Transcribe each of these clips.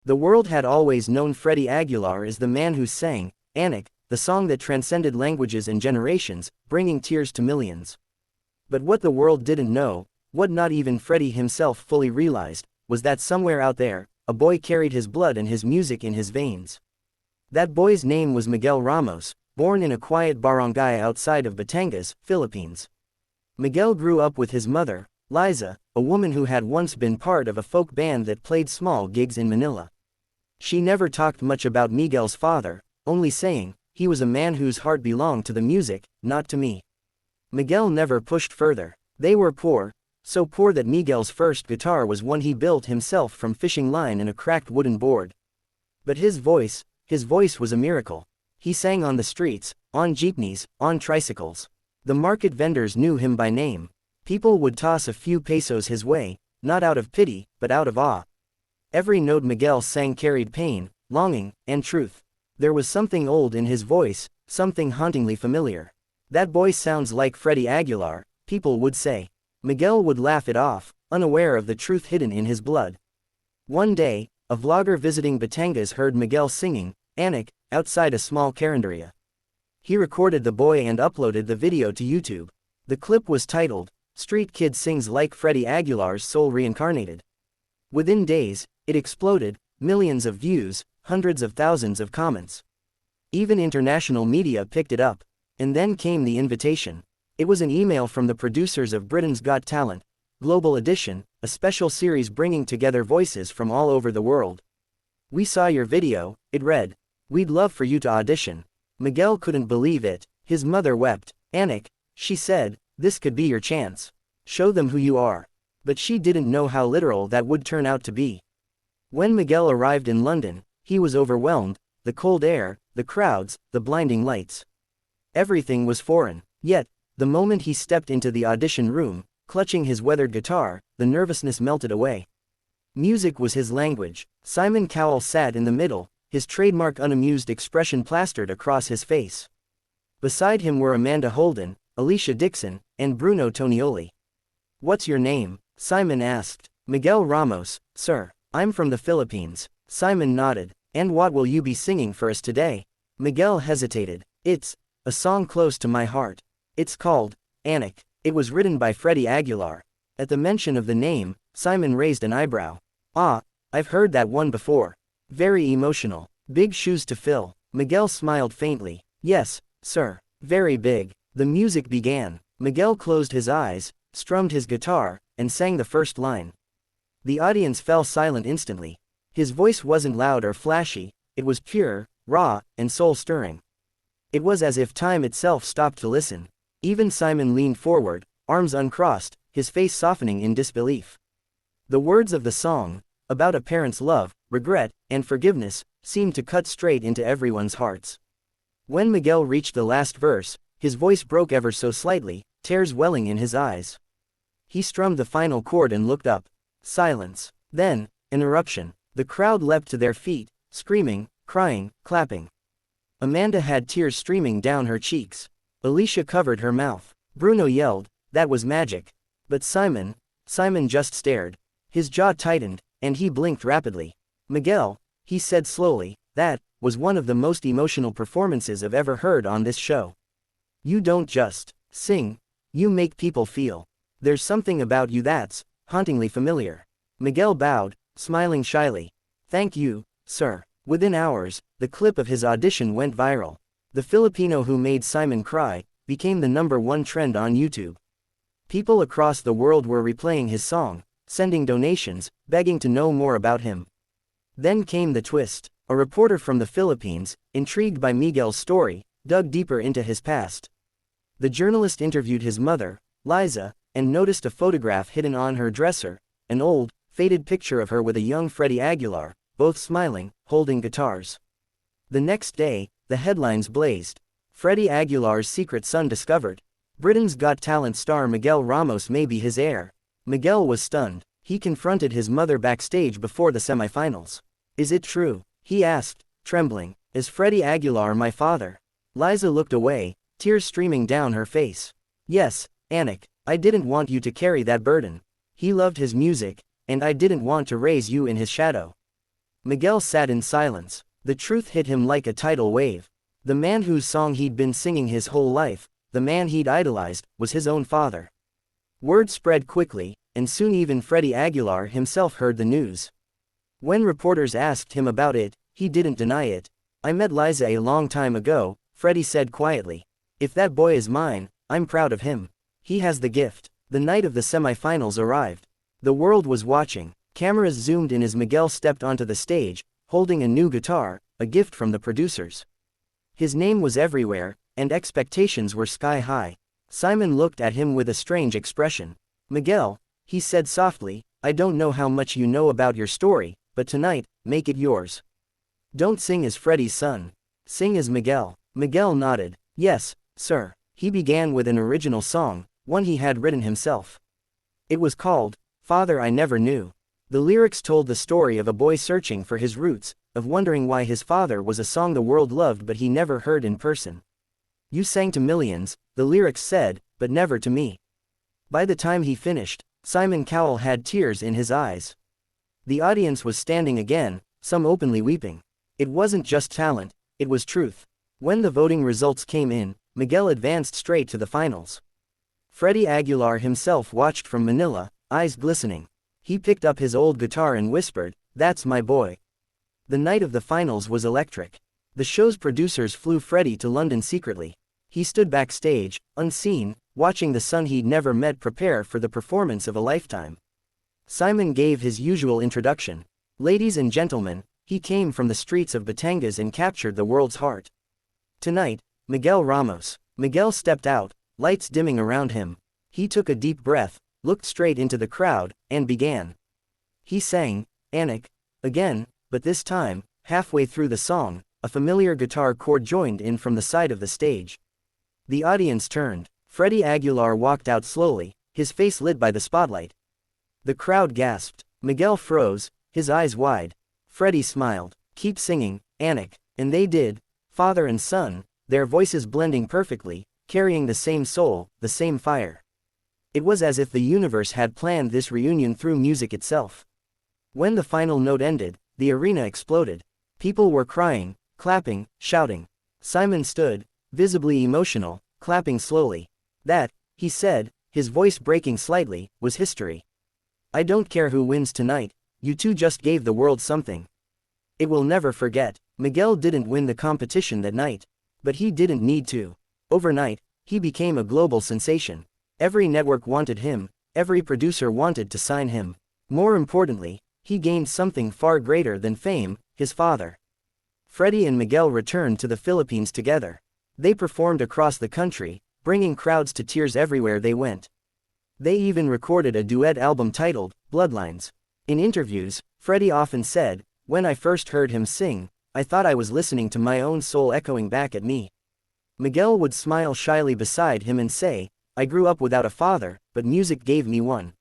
The world had always known Freddie Aguilar as the man who sang Anak, the song that transcended languages and generations, bringing tears to millions. But what the world didn't know, what not even Freddie himself fully realized, was that somewhere out there, a boy carried his blood and his music in his veins. That boy's name was Miguel Ramos, born in a quiet barangay outside of Batangas, Philippines. Miguel grew up with his mother, Liza, a woman who had once been part of a folk band that played small gigs in Manila. She never talked much about Miguel's father, only saying, "He was a man whose heart belonged to the music, not to me." Miguel never pushed further. They were poor, so poor that Miguel's first guitar was one he built himself from fishing line and a cracked wooden board. But his voice was a miracle. He sang on the streets, on jeepneys, on tricycles. The market vendors knew him by name. People would toss a few pesos his way, not out of pity, but out of awe. Every note Miguel sang carried pain, longing, and truth. There was something old in his voice, something hauntingly familiar. "That boy sounds like Freddie Aguilar," people would say. Miguel would laugh it off, unaware of the truth hidden in his blood. One day, a vlogger visiting Batangas heard Miguel singing Anak outside a small carinderia. He recorded the boy and uploaded the video to YouTube. The clip was titled, "Street Kid Sings Like Freddie Aguilar's Soul Reincarnated." Within days, it exploded, millions of views, hundreds of thousands of comments. Even international media picked it up. And then came the invitation. It was an email from the producers of Britain's Got Talent, Global Audition, a special series bringing together voices from all over the world. "We saw your video," it read. "We'd love for you to audition." Miguel couldn't believe it. His mother wept. "Anak," she said, "this could be your chance. Show them who you are." But she didn't know how literal that would turn out to be. When Miguel arrived in London, he was overwhelmed, the cold air, the crowds, the blinding lights. Everything was foreign. Yet, the moment he stepped into the audition room, clutching his weathered guitar, the nervousness melted away. Music was his language. Simon Cowell sat in the middle, his trademark unamused expression plastered across his face. Beside him were Amanda Holden, Alicia Dixon, and Bruno Tonioli. "What's your name?" Simon asked. "Miguel Ramos, sir. I'm from the Philippines." Simon nodded. "And what will you be singing for us today?" Miguel hesitated. "It's a song close to my heart. It's called Anak. It was written by Freddie Aguilar." At the mention of the name, Simon raised an eyebrow. "Ah, I've heard that one before. Very emotional. Big shoes to fill." Miguel smiled faintly. "Yes, sir. Very big." The music began. Miguel closed his eyes, strummed his guitar, and sang the first line. The audience fell silent instantly. His voice wasn't loud or flashy, it was pure, raw, and soul-stirring. It was as if time itself stopped to listen. Even Simon leaned forward, arms uncrossed, his face softening in disbelief. The words of the song, about a parent's love, regret, and forgiveness, seemed to cut straight into everyone's hearts. When Miguel reached the last verse, his voice broke ever so slightly, tears welling in his eyes. He strummed the final chord and looked up. Silence. Then, an eruption. The crowd leapt to their feet, screaming, crying, clapping. Amanda had tears streaming down her cheeks. Alicia covered her mouth. Bruno yelled, "That was magic." But Simon just stared. His jaw tightened, and he blinked rapidly. "Miguel," he said slowly, "that was one of the most emotional performances I've ever heard on this show. You don't just sing, you make people feel. There's something about you that's hauntingly familiar." Miguel bowed, smiling shyly. "Thank you, sir." Within hours, the clip of his audition went viral. The Filipino who made Simon cry became the #1 trend on YouTube. People across the world were replaying his song, sending donations, begging to know more about him. Then came the twist. A reporter from the Philippines, intrigued by Miguel's story, dug deeper into his past. The journalist interviewed his mother, Liza, and noticed a photograph hidden on her dresser, an old, faded picture of her with a young Freddie Aguilar, both smiling, holding guitars. The next day, the headlines blazed. Freddie Aguilar's secret son discovered. Britain's Got Talent star Miguel Ramos may be his heir. Miguel was stunned. He confronted his mother backstage before the semifinals. "Is it true?" he asked, trembling. "Is Freddie Aguilar my father?" Liza looked away, tears streaming down her face. "Yes, Anak, I didn't want you to carry that burden. He loved his music, and I didn't want to raise you in his shadow." Miguel sat in silence. The truth hit him like a tidal wave. The man whose song he'd been singing his whole life, the man he'd idolized, was his own father. Word spread quickly, and soon even Freddie Aguilar himself heard the news. When reporters asked him about it, he didn't deny it. "I met Liza a long time ago," Freddie said quietly. "If that boy is mine, I'm proud of him. He has the gift." The night of the semifinals arrived. The world was watching. Cameras zoomed in as Miguel stepped onto the stage, holding a new guitar, a gift from the producers. His name was everywhere, and expectations were sky high. Simon looked at him with a strange expression. "Miguel," he said softly, "I don't know how much you know about your story, but tonight, make it yours. Don't sing as Freddie's son. Sing as Miguel." Miguel nodded. "Yes, sir." He began with an original song, one he had written himself. It was called, "Father I Never Knew." The lyrics told the story of a boy searching for his roots, of wondering why his father was a song the world loved but he never heard in person. "You sang to millions," the lyrics said, "but never to me." By the time he finished, Simon Cowell had tears in his eyes. The audience was standing again, some openly weeping. It wasn't just talent, it was truth. When the voting results came in, Miguel advanced straight to the finals. Freddie Aguilar himself watched from Manila, eyes glistening. He picked up his old guitar and whispered, "That's my boy." The night of the finals was electric. The show's producers flew Freddie to London secretly. He stood backstage, unseen, watching the son he'd never met prepare for the performance of a lifetime. Simon gave his usual introduction. "Ladies and gentlemen," he came from the streets of Batangas and captured the world's heart. "Tonight, Miguel Ramos." Miguel stepped out, lights dimming around him. He took a deep breath, looked straight into the crowd, and began. He sang, "Anak," again, but this time, halfway through the song, a familiar guitar chord joined in from the side of the stage. The audience turned. Freddie Aguilar walked out slowly, his face lit by the spotlight. The crowd gasped. Miguel froze, his eyes wide. Freddie smiled. "Keep singing, Anak," and they did, father and son, their voices blending perfectly, carrying the same soul, the same fire. It was as if the universe had planned this reunion through music itself. When the final note ended, the arena exploded. People were crying, clapping, shouting. Simon stood, visibly emotional, clapping slowly. "That," he said, his voice breaking slightly, "was history. I don't care who wins tonight, you two just gave the world something it will never forget." Miguel didn't win the competition that night. But he didn't need to. Overnight, he became a global sensation. Every network wanted him, every producer wanted to sign him. More importantly, he gained something far greater than fame, his father. Freddie and Miguel returned to the Philippines together. They performed across the country, bringing crowds to tears everywhere they went. They even recorded a duet album titled, Bloodlines. In interviews, Freddie often said, "When I first heard him sing, I thought I was listening to my own soul echoing back at me." Miguel would smile shyly beside him and say, "I grew up without a father, but music gave me one."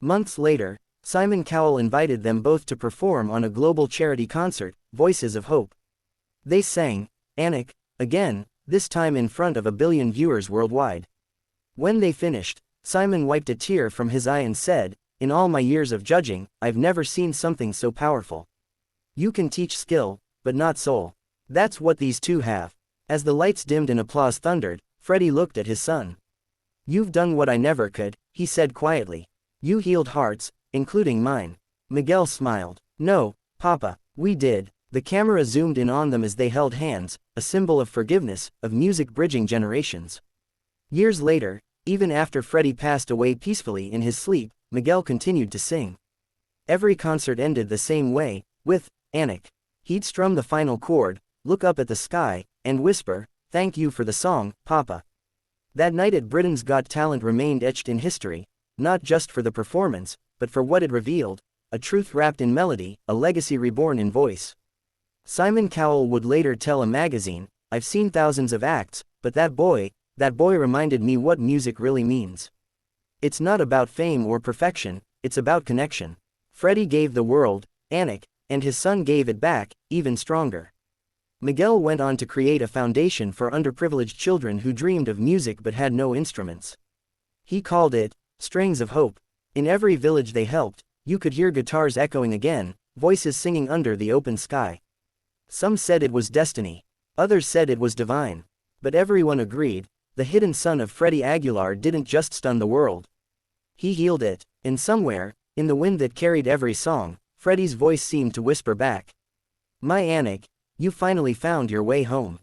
Months later, Simon Cowell invited them both to perform on a global charity concert, Voices of Hope. They sang, "Anak," again, this time in front of 1 billion viewers worldwide. When they finished, Simon wiped a tear from his eye and said, "In all my years of judging, I've never seen something so powerful. You can teach skill, but not soul. That's what these two have." As the lights dimmed and applause thundered, Freddie looked at his son. "You've done what I never could," he said quietly. "You healed hearts, including mine." Miguel smiled. "No, Papa, we did." The camera zoomed in on them as they held hands, a symbol of forgiveness, of music bridging generations. Years later, even after Freddie passed away peacefully in his sleep, Miguel continued to sing. Every concert ended the same way, with Anak. He'd strum the final chord, look up at the sky, and whisper, "Thank you for the song, Papa." That night at Britain's Got Talent remained etched in history, not just for the performance, but for what it revealed, a truth wrapped in melody, a legacy reborn in voice. Simon Cowell would later tell a magazine, "I've seen thousands of acts, but that boy reminded me what music really means. It's not about fame or perfection, it's about connection." Freddie gave the world, Anak, and his son gave it back, even stronger. Miguel went on to create a foundation for underprivileged children who dreamed of music but had no instruments. He called it, Strings of Hope. In every village they helped, you could hear guitars echoing again, voices singing under the open sky. Some said it was destiny. Others said it was divine. But everyone agreed, the hidden son of Freddie Aguilar didn't just stun the world. He healed it, and somewhere, in the wind that carried every song, Freddie's voice seemed to whisper back. My Anak, you finally found your way home.